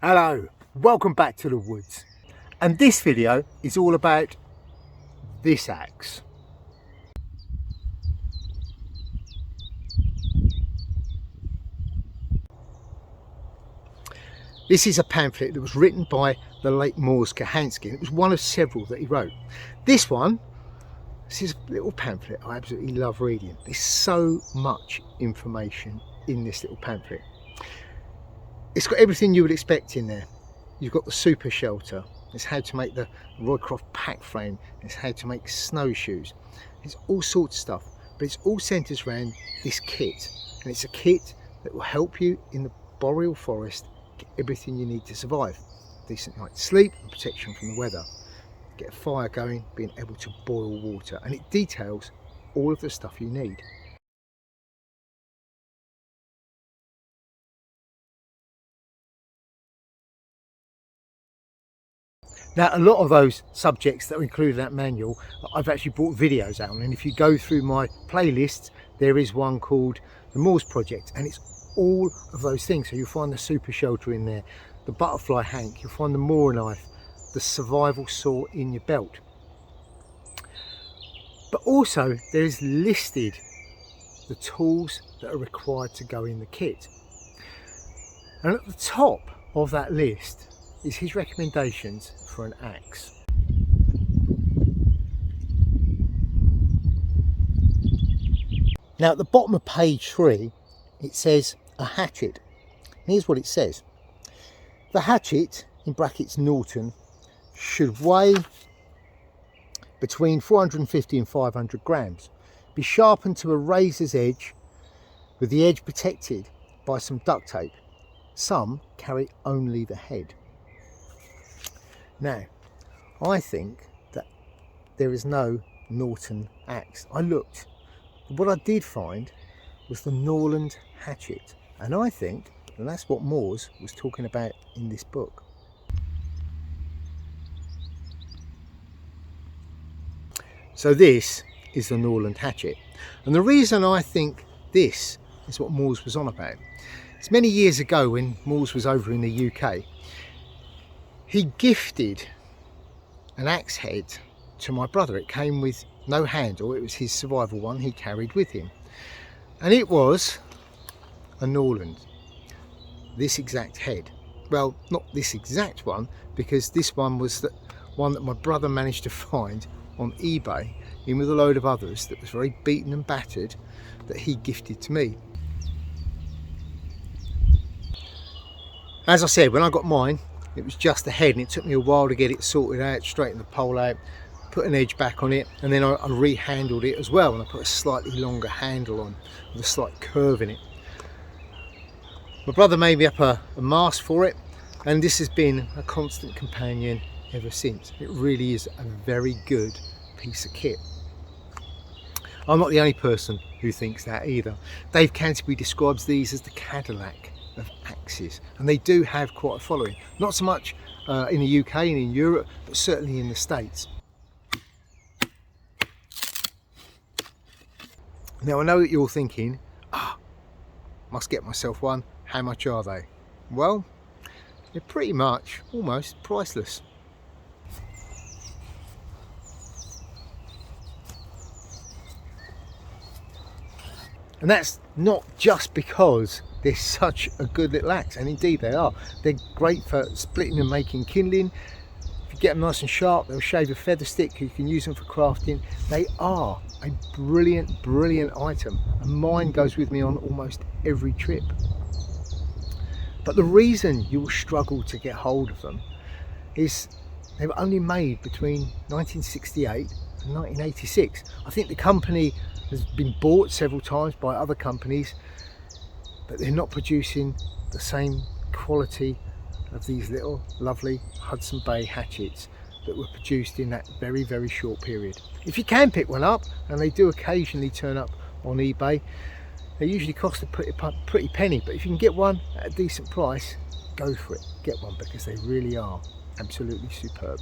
Hello, welcome back to the woods, and this video is all about this axe. This is a pamphlet that was written by the late Mors Kahansky. It was one of several that he wrote. This is a little pamphlet I absolutely love reading. There's so much information in this little pamphlet. It's got everything you would expect in there. You've got the super shelter. It's how to make the Roycroft pack frame. It's how to make snowshoes. It's all sorts of stuff, but it's all centres around this kit. And it's a kit that will help you in the boreal forest get everything you need to survive. Decent night's sleep and protection from the weather. Get a fire going, being able to boil water. And it details all of the stuff you need. Now, a lot of those subjects that are included in that manual, I've actually brought videos out on, and if you go through my playlists, there is one called the Mors Project, and it's all of those things. So you'll find the super shelter in there, the butterfly hank, you'll find the Moor knife, the survival saw in your belt. But also there's listed the tools that are required to go in the kit. And at the top of that list is his recommendations for an axe. Now at the bottom of page 3 it says a hatchet. Here's what it says. The hatchet, in brackets Norton, should weigh between 450 and 500 grams. Be sharpened to a razor's edge with the edge protected by some duct tape. Some carry only the head. Now, I think that there is no Norton axe. I looked, but what I did find was the Norlund Hatchet, and I think that that's what Mors was talking about in this book. So this is the Norlund Hatchet, and the reason I think this is what Mors was on about, it's many years ago when Mors was over in the UK, he gifted an axe head to my brother. It came with no handle, it was his survival one he carried with him, and it was a Norlund, this exact head. Well, not this exact one, because this one was the one that my brother managed to find on eBay, in with a load of others, that was very beaten and battered, that he gifted to me. As I said, when I got mine, it was just the head, and it took me a while to get it sorted out, straighten the pole out, put an edge back on it, and then I rehandled it as well, and I put a slightly longer handle on with a slight curve in it. My brother made me up a mast for it, and this has been a constant companion ever since. It really is a very good piece of kit. I'm not the only person who thinks that either. Dave Canterbury describes these as the Cadillac of Axes, and they do have quite a following. Not so much in the UK and in Europe, but certainly in the States. Now I know that you're thinking, must get myself one. How much are they? Well, they're pretty much almost priceless. And that's not just because they're such a good little axe, and indeed they are. They're great for splitting and making kindling. If you get them nice and sharp, they'll shave a feather stick. You can use them for crafting. They are a brilliant, brilliant item, and mine goes with me on almost every trip. But the reason you will struggle to get hold of them is they were only made between 1968 and 1986. I think the company has been bought several times by other companies, but they're not producing the same quality of these little lovely Hudson Bay hatchets that were produced in that very, very short period. If you can pick one up, and they do occasionally turn up on eBay, they usually cost a pretty penny, but if you can get one at a decent price, go for it. Get one, because they really are absolutely superb.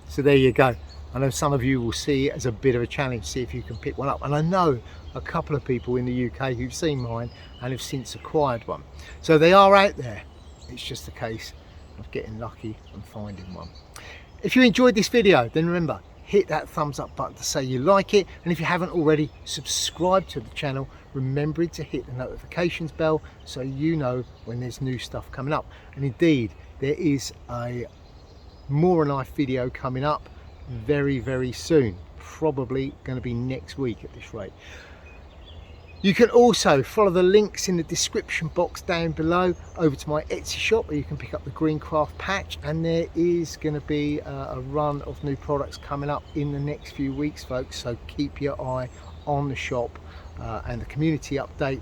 So there you go. I know some of you will see it as a bit of a challenge, see if you can pick one up, and I know a couple of people in the UK who've seen mine and have since acquired one. So they are out there. It's just a case of getting lucky and finding one. If you enjoyed this video, then remember, hit that thumbs up button to say you like it, and if you haven't already, subscribe to the channel, remembering to hit the notifications bell so you know when there's new stuff coming up. And indeed, there is a more life video coming up very soon, probably going to be next week at this rate. You can also follow the links in the description box down below over to my Etsy shop, where you can pick up the Greencraft patch, and there is going to be a run of new products coming up in the next few weeks, folks, so keep your eye on the shop and the community update,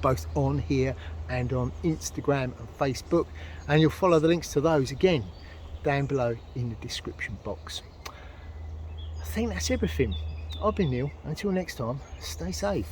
both on here and on Instagram and Facebook, and you'll follow the links to those again down below in the description box. I think that's everything. I've been Neil. Until next time, stay safe.